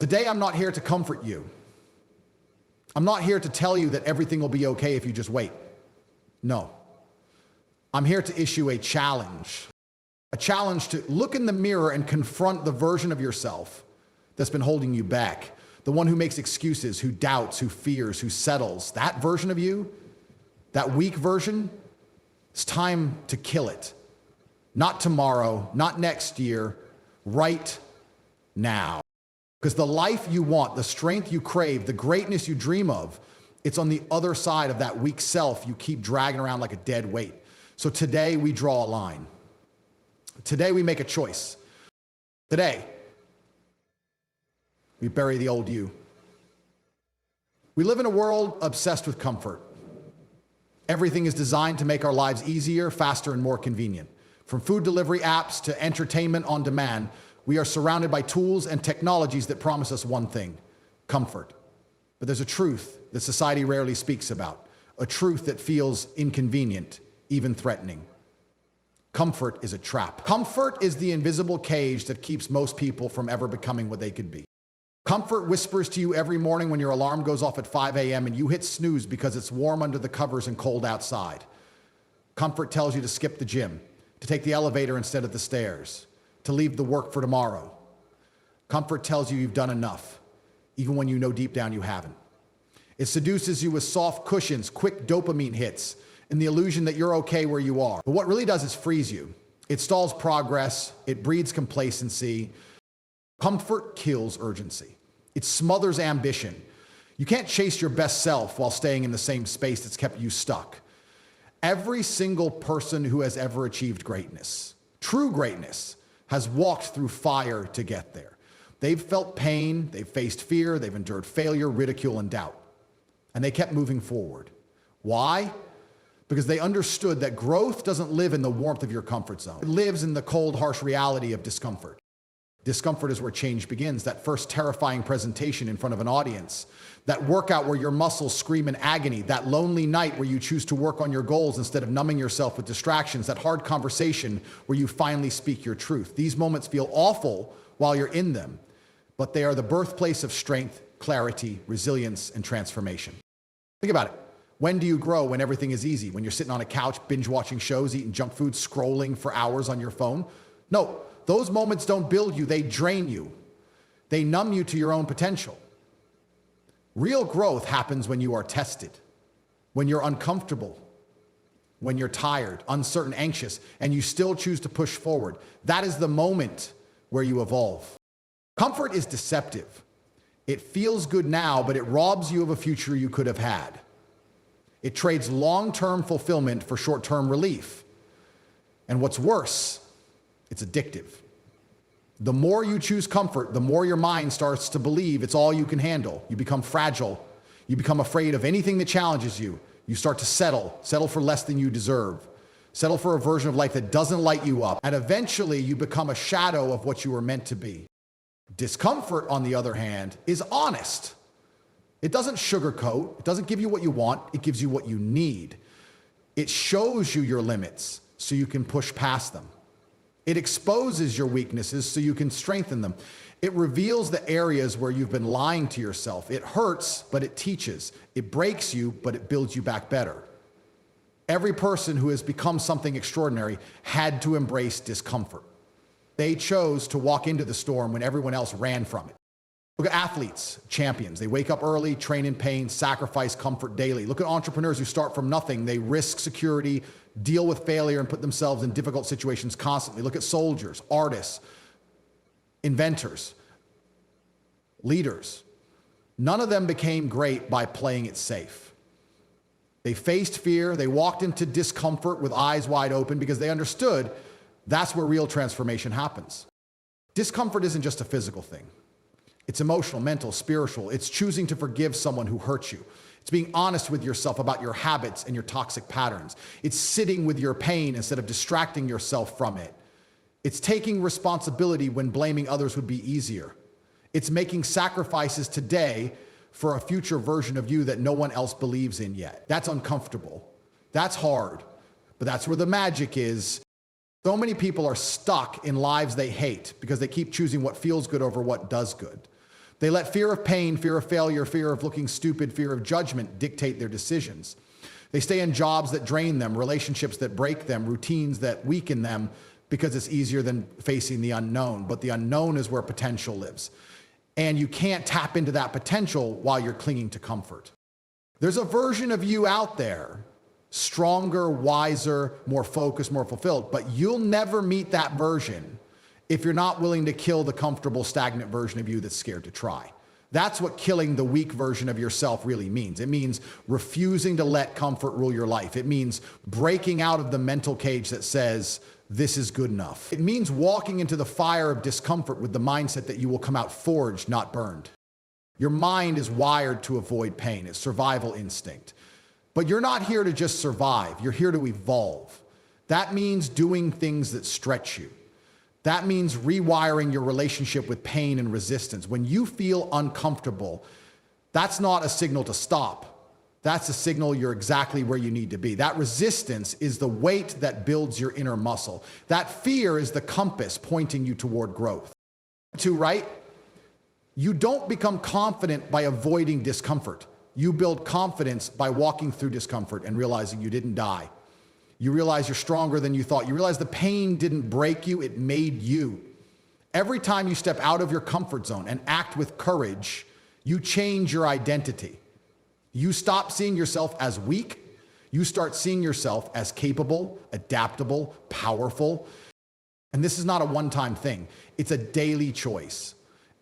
Today, I'm not here to comfort you. I'm not here to tell you that everything will be okay if you just wait. No. I'm here to issue a challenge to look in the mirror and confront the version of yourself that's been holding you back, the one who makes excuses, who doubts, who fears, who settles. That version of you, that weak version, it's time to kill it. Not tomorrow, not next year, right now. Because the life you want, the strength you crave, the greatness you dream of, it's on the other side of that weak self you keep dragging around like a dead weight. So today we draw a line. Today we make a choice. Today, we bury the old you. We live in a world obsessed with comfort. Everything is designed to make our lives easier, faster, and more convenient. From food delivery apps to entertainment on demand, we are surrounded by tools and technologies that promise us one thing: comfort. But there's a truth that society rarely speaks about, a truth that feels inconvenient, even threatening. Comfort is a trap. Comfort is the invisible cage that keeps most people from ever becoming what they could be. Comfort whispers to you every morning when your alarm goes off at 5 a.m. and you hit snooze because it's warm under the covers and cold outside. Comfort tells you to skip the gym, to take the elevator instead of the stairs, to leave the work for tomorrow. Comfort tells you you've done enough, even when you know deep down you haven't. It seduces you with soft cushions, quick dopamine hits, and the illusion that you're okay where you are. But what really does is freeze you. It stalls progress, it breeds complacency. Comfort kills urgency. It smothers ambition. You can't chase your best self while staying in the same space that's kept you stuck. Every single person who has ever achieved greatness, true greatness, has walked through fire to get there. They've felt pain, they've faced fear, they've endured failure, ridicule, and doubt. And they kept moving forward. Why? Because they understood that growth doesn't live in the warmth of your comfort zone. It lives in the cold, harsh reality of discomfort. Discomfort is where change begins, that first terrifying presentation in front of an audience, that workout where your muscles scream in agony, that lonely night where you choose to work on your goals instead of numbing yourself with distractions, that hard conversation where you finally speak your truth. These moments feel awful while you're in them, but they are the birthplace of strength, clarity, resilience, and transformation. Think about it. When do you grow? When everything is easy? When you're sitting on a couch, binge watching shows, eating junk food, scrolling for hours on your phone? No. Those moments don't build you, they drain you. They numb you to your own potential. Real growth happens when you are tested, when you're uncomfortable, when you're tired, uncertain, anxious, and you still choose to push forward. That is the moment where you evolve. Comfort is deceptive. It feels good now, but it robs you of a future you could have had. It trades long-term fulfillment for short-term relief. And what's worse, it's addictive. The more you choose comfort, the more your mind starts to believe it's all you can handle. You become fragile. You become afraid of anything that challenges you. You start to settle for less than you deserve. Settle for a version of life that doesn't light you up. And eventually you become a shadow of what you were meant to be. Discomfort, on the other hand, is honest. It doesn't sugarcoat. It doesn't give you what you want. It gives you what you need. It shows you your limits so you can push past them. It exposes your weaknesses so you can strengthen them. It reveals the areas where you've been lying to yourself. It hurts, but it teaches. It breaks you, but it builds you back better. Every person who has become something extraordinary had to embrace discomfort. They chose to walk into the storm when everyone else ran from it. Look at athletes, champions. They wake up early, train in pain, sacrifice comfort daily. Look at entrepreneurs who start from nothing. They risk security, deal with failure, and put themselves in difficult situations constantly. Look at soldiers, artists, inventors, leaders. None of them became great by playing it safe. They faced fear. They walked into discomfort with eyes wide open because they understood that's where real transformation happens. Discomfort isn't just a physical thing. It's emotional, mental, spiritual. It's choosing to forgive someone who hurt you. It's being honest with yourself about your habits and your toxic patterns. It's sitting with your pain instead of distracting yourself from it. It's taking responsibility when blaming others would be easier. It's making sacrifices today for a future version of you that no one else believes in yet. That's uncomfortable. That's hard. But that's where the magic is. So many people are stuck in lives they hate because they keep choosing what feels good over what does good. They let fear of pain, fear of failure, fear of looking stupid, fear of judgment dictate their decisions. They stay in jobs that drain them, relationships that break them, routines that weaken them, because it's easier than facing the unknown. But the unknown is where potential lives. And you can't tap into that potential while you're clinging to comfort. There's a version of you out there, stronger, wiser, more focused, more fulfilled, but you'll never meet that version if you're not willing to kill the comfortable, stagnant version of you that's scared to try. That's what killing the weak version of yourself really means. It means refusing to let comfort rule your life. It means breaking out of the mental cage that says, this is good enough. It means walking into the fire of discomfort with the mindset that you will come out forged, not burned. Your mind is wired to avoid pain. It's survival instinct. But you're not here to just survive. You're here to evolve. That means doing things that stretch you. That means rewiring your relationship with pain and resistance. When you feel uncomfortable, that's not a signal to stop. That's a signal you're exactly where you need to be. That resistance is the weight that builds your inner muscle. That fear is the compass pointing you toward growth. Right? You don't become confident by avoiding discomfort. You build confidence by walking through discomfort and realizing you didn't die. You realize you're stronger than you thought. You realize the pain didn't break you, it made you. Every time you step out of your comfort zone and act with courage, you change your identity. You stop seeing yourself as weak. You start seeing yourself as capable, adaptable, powerful. And this is not a one-time thing. It's a daily choice.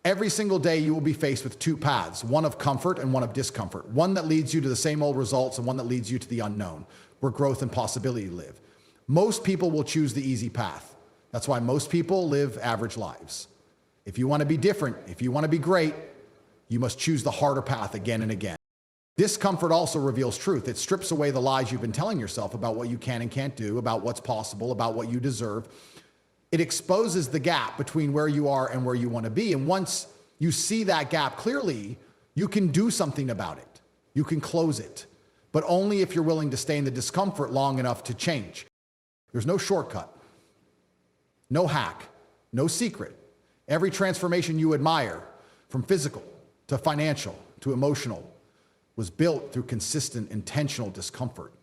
Every single day you will be faced with two paths, one of comfort and one of discomfort, one that leads you to the same old results and one that leads you to the unknown, where growth and possibility live. Most people will choose the easy path. That's why most people live average lives. If you want to be different, if you want to be great, you must choose the harder path again and again. Discomfort also reveals truth. It strips away the lies you've been telling yourself about what you can and can't do, about what's possible, about what you deserve. It exposes the gap between where you are and where you want to be. And once you see that gap clearly, you can do something about it. You can close it, but only if you're willing to stay in the discomfort long enough to change. There's no shortcut, no hack, no secret. Every transformation you admire, from physical to financial to emotional, was built through consistent, intentional discomfort.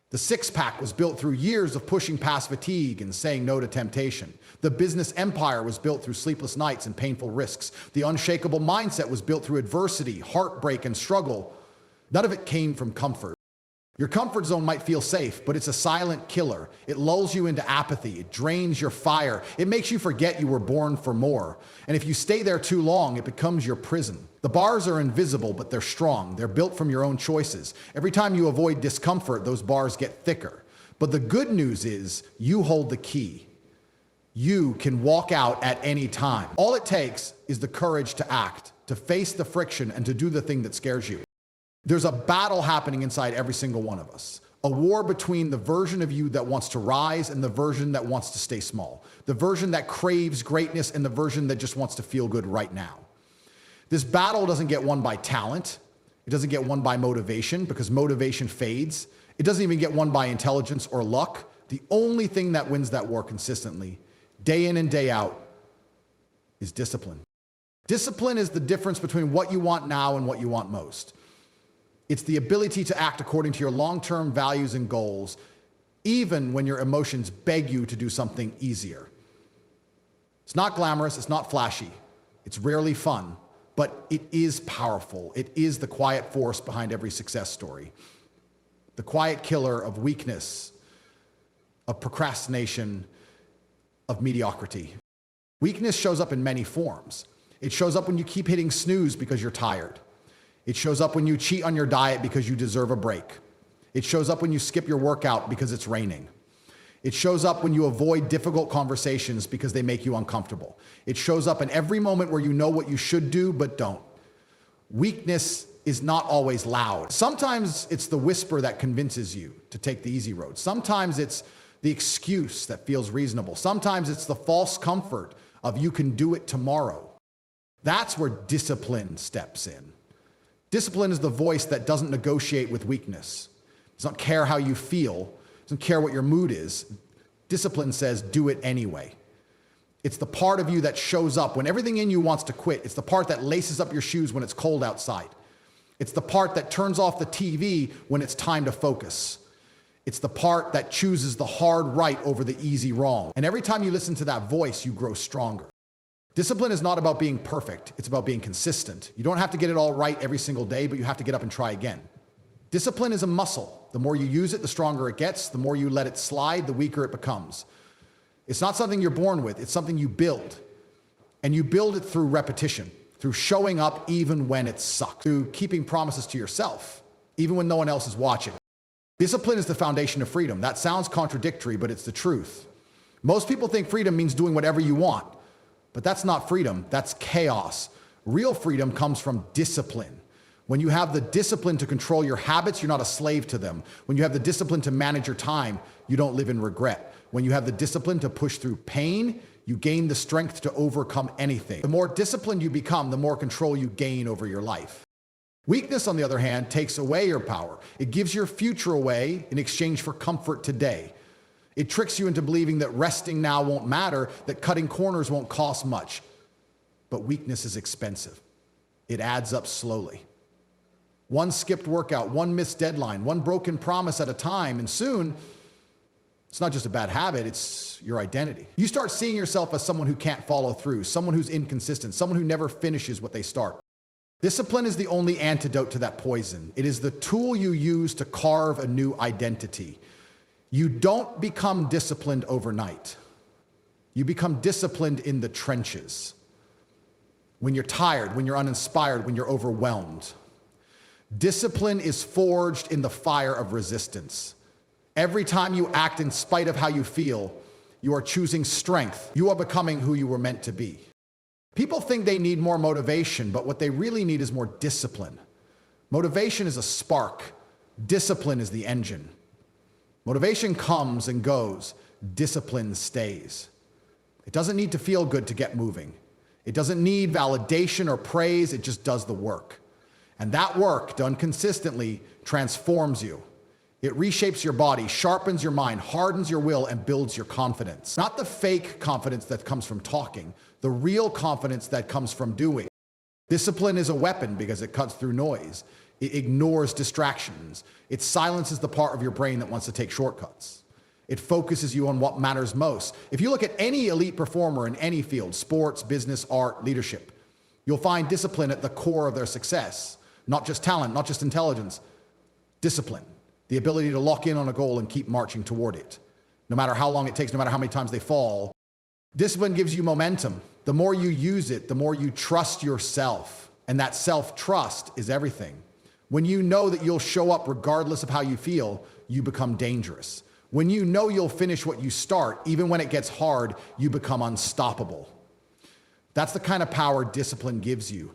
The six-pack was built through years of pushing past fatigue and saying no to temptation. The business empire was built through sleepless nights and painful risks. The unshakable mindset was built through adversity, heartbreak, and struggle. None of it came from comfort. Your comfort zone might feel safe, but it's a silent killer. It lulls you into apathy. It drains your fire. It makes you forget you were born for more. And if you stay there too long, it becomes your prison. The bars are invisible, but they're strong. They're built from your own choices. Every time you avoid discomfort, those bars get thicker. But the good news is you hold the key. You can walk out at any time. All it takes is the courage to act, to face the friction, and to do the thing that scares you. There's a battle happening inside every single one of us. A war between the version of you that wants to rise and the version that wants to stay small. The version that craves greatness and the version that just wants to feel good right now. This battle doesn't get won by talent. It doesn't get won by motivation, because motivation fades. It doesn't even get won by intelligence or luck. The only thing that wins that war consistently, day in and day out, is discipline. Discipline is the difference between what you want now and what you want most. It's the ability to act according to your long-term values and goals, even when your emotions beg you to do something easier. It's not glamorous, it's not flashy, it's rarely fun, but it is powerful. It is the quiet force behind every success story. The quiet killer of weakness, of procrastination, of mediocrity. Weakness shows up in many forms. It shows up when you keep hitting snooze because you're tired. It shows up when you cheat on your diet because you deserve a break. It shows up when you skip your workout because it's raining. It shows up when you avoid difficult conversations because they make you uncomfortable. It shows up in every moment where you know what you should do but don't. Weakness is not always loud. Sometimes it's the whisper that convinces you to take the easy road. Sometimes it's the excuse that feels reasonable. Sometimes it's the false comfort of you can do it tomorrow. That's where discipline steps in. Discipline is the voice that doesn't negotiate with weakness. It doesn't care how you feel. It doesn't care what your mood is. Discipline says, do it anyway. It's the part of you that shows up when everything in you wants to quit. It's the part that laces up your shoes when it's cold outside. It's the part that turns off the TV when it's time to focus. It's the part that chooses the hard right over the easy wrong. And every time you listen to that voice, you grow stronger. Discipline is not about being perfect. It's about being consistent. You don't have to get it all right every single day, but you have to get up and try again. Discipline is a muscle. The more you use it, the stronger it gets. The more you let it slide, the weaker it becomes. It's not something you're born with. It's something you build. And you build it through repetition, through showing up even when it sucks, through keeping promises to yourself, even when no one else is watching. Discipline is the foundation of freedom. That sounds contradictory, but it's the truth. Most people think freedom means doing whatever you want, but that's not freedom. That's chaos. Real freedom comes from discipline. When you have the discipline to control your habits, you're not a slave to them. When you have the discipline to manage your time, you don't live in regret. When you have the discipline to push through pain, you gain the strength to overcome anything. The more disciplined you become, the more control you gain over your life. Weakness, on the other hand, takes away your power. It gives your future away in exchange for comfort today. It tricks you into believing that resting now won't matter, that cutting corners won't cost much. But weakness is expensive. It adds up slowly. One skipped workout, one missed deadline, one broken promise at a time, and soon, it's not just a bad habit, it's your identity. You start seeing yourself as someone who can't follow through, someone who's inconsistent, someone who never finishes what they start. Discipline is the only antidote to that poison. It is the tool you use to carve a new identity. You don't become disciplined overnight. You become disciplined in the trenches. When you're tired, when you're uninspired, when you're overwhelmed. Discipline is forged in the fire of resistance. Every time you act in spite of how you feel, you are choosing strength. You are becoming who you were meant to be. People think they need more motivation, but what they really need is more discipline. Motivation is a spark. Discipline is the engine. Motivation comes and goes. Discipline stays. It doesn't need to feel good to get moving. It doesn't need validation or praise. It just does the work. And that work, done consistently, transforms you. It reshapes your body, sharpens your mind, hardens your will, and builds your confidence. Not the fake confidence that comes from talking, the real confidence that comes from doing. Discipline is a weapon because it cuts through noise. It ignores distractions. It silences the part of your brain that wants to take shortcuts. It focuses you on what matters most. If you look at any elite performer in any field, sports, business, art, leadership, you'll find discipline at the core of their success. Not just talent, not just intelligence, discipline. The ability to lock in on a goal and keep marching toward it. No matter how long it takes, no matter how many times they fall. Discipline gives you momentum. The more you use it, the more you trust yourself. And that self-trust is everything. When you know that you'll show up regardless of how you feel, you become dangerous. When you know you'll finish what you start, even when it gets hard, you become unstoppable. That's the kind of power discipline gives you.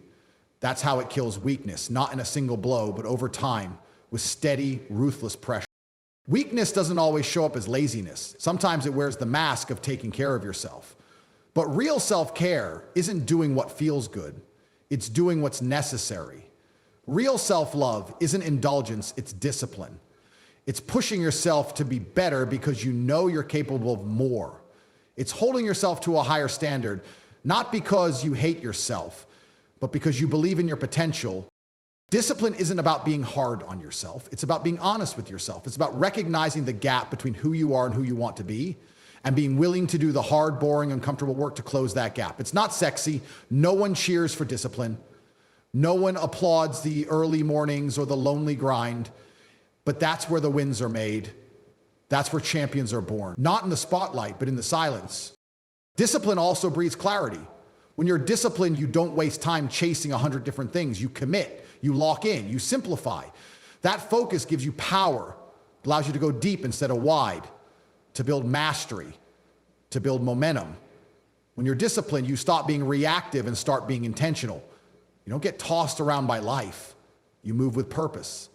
That's how it kills weakness, not in a single blow, but over time, with steady, ruthless pressure. Weakness doesn't always show up as laziness. Sometimes it wears the mask of taking care of yourself. But real self-care isn't doing what feels good. It's doing what's necessary. Real self-love isn't indulgence, it's discipline. It's pushing yourself to be better because you know you're capable of more. It's holding yourself to a higher standard, not because you hate yourself, but because you believe in your potential. Discipline isn't about being hard on yourself. It's about being honest with yourself. It's about recognizing the gap between who you are and who you want to be and being willing to do the hard, boring, uncomfortable work to close that gap. It's not sexy. No one cheers for discipline. No one applauds the early mornings or the lonely grind, but that's where the wins are made. That's where champions are born. Not in the spotlight, but in the silence. Discipline also breeds clarity. When you're disciplined, you don't waste time chasing 100 different things. You commit, you lock in, you simplify. That focus gives you power, allows you to go deep instead of wide, to build mastery, to build momentum. When you're disciplined, you stop being reactive and start being intentional. You don't get tossed around by life. You move with purpose.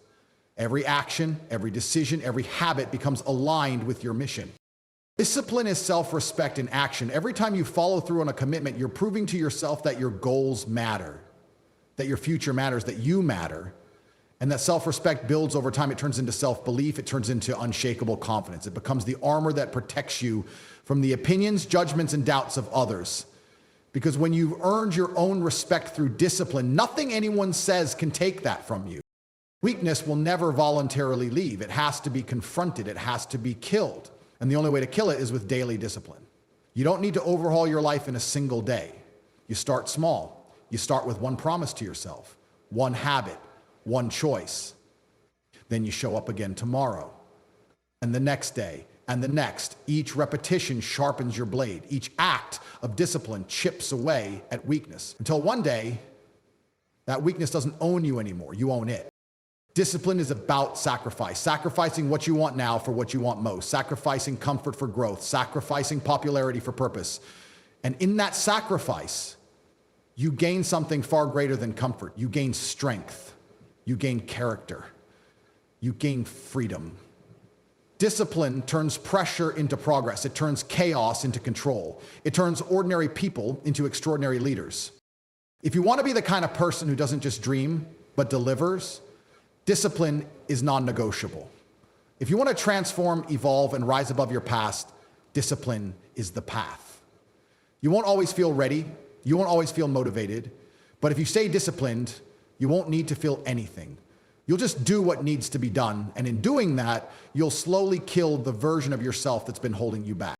Every action, every decision, every habit becomes aligned with your mission. Discipline is self-respect in action. Every time you follow through on a commitment, you're proving to yourself that your goals matter, that your future matters, that you matter. And that self-respect builds over time. It turns into self-belief. It turns into unshakable confidence. It becomes the armor that protects you from the opinions, judgments, and doubts of others. Because when you've earned your own respect through discipline, nothing anyone says can take that from you. Weakness will never voluntarily leave. It has to be confronted. It has to be killed. And the only way to kill it is with daily discipline. You don't need to overhaul your life in a single day. You start small. You start with one promise to yourself, one habit, one choice. Then you show up again tomorrow, and the next day, and the next. Each repetition sharpens your blade. Each act of discipline chips away at weakness until one day, that weakness doesn't own you anymore. You own it. Discipline is about sacrifice, sacrificing what you want now for what you want most, sacrificing comfort for growth, sacrificing popularity for purpose. And in that sacrifice, you gain something far greater than comfort. You gain strength. You gain character. You gain freedom. Discipline turns pressure into progress. It turns chaos into control. It turns ordinary people into extraordinary leaders. If you want to be the kind of person who doesn't just dream, but delivers, discipline is non-negotiable. If you want to transform, evolve, and rise above your past, discipline is the path. You won't always feel ready. You won't always feel motivated. But if you stay disciplined, you won't need to feel anything. You'll just do what needs to be done. And in doing that, you'll slowly kill the version of yourself that's been holding you back.